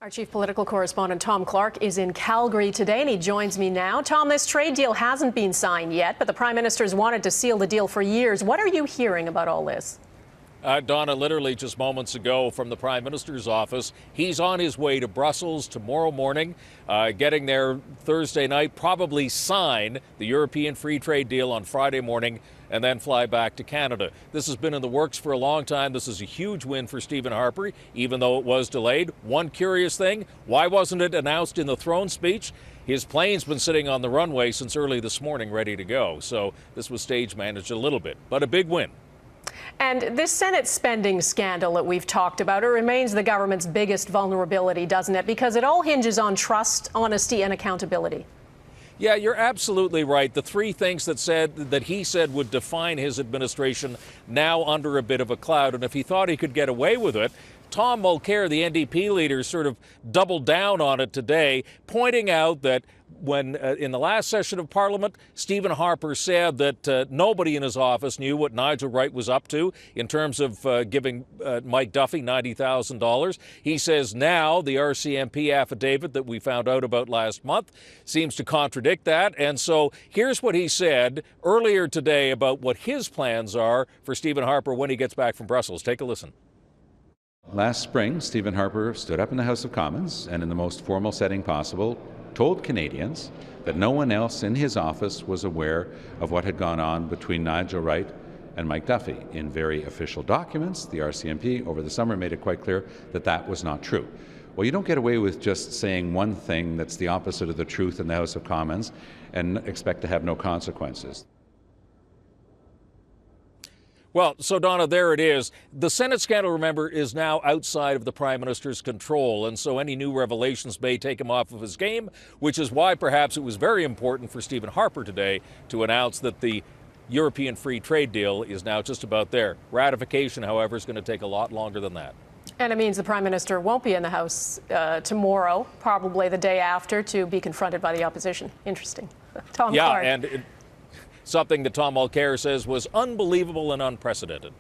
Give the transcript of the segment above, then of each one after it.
Our chief political correspondent Tom Clark is in Calgary today, and he joins me now. Tom, this trade deal hasn't been signed yet, but the Prime Minister's wanted to seal the deal for years. What are you hearing about all this? Dawna, literally just moments ago from the Prime Minister's office, he's on his way to Brussels tomorrow morning, getting there Thursday night, probably sign the European free trade deal on Friday morning, and then fly back to Canada. This has been in the works for a long time. This is a huge win for Stephen Harper, even though it was delayed. One curious thing, why wasn't it announced in the throne speech? His plane's been sitting on the runway since early this morning, ready to go. So this was stage managed a little bit, but a big win. And this Senate spending scandal that we've talked about, it remains the government's biggest vulnerability, doesn't it? Because it all hinges on trust, honesty, and accountability. Yeah, you're absolutely right. The three things that he said would define his administration now under a bit of a cloud. And if he thought he could get away with it, Tom Mulcair, the NDP leader, sort of doubled down on it today, pointing out that when in the last session of Parliament, Stephen Harper said that nobody in his office knew what Nigel Wright was up to in terms of giving Mike Duffy $90,000. He says now the RCMP affidavit that we found out about last month seems to contradict that. And so here's what he said earlier today about what his plans are for Stephen Harper when he gets back from Brussels. Take a listen. Last spring, Stephen Harper stood up in the House of Commons and in the most formal setting possible told Canadians that no one else in his office was aware of what had gone on between Nigel Wright and Mike Duffy. In very official documents, the RCMP over the summer made it quite clear that that was not true. Well, you don't get away with just saying one thing that's the opposite of the truth in the House of Commons and expect to have no consequences. Well, so Dawna, there it is. The Senate scandal, remember, is now outside of the Prime Minister's control, and so any new revelations may take him off of his game, which is why perhaps it was very important for Stephen Harper today to announce that the European free trade deal is now just about there. Ratification, however, is going to take a lot longer than that. And it means the Prime Minister won't be in the House tomorrow, probably the day after, to be confronted by the opposition. Interesting. Tom Clark. And something that Tom Mulcair says was unbelievable and unprecedented.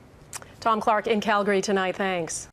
Tom Clark in Calgary tonight. Thanks.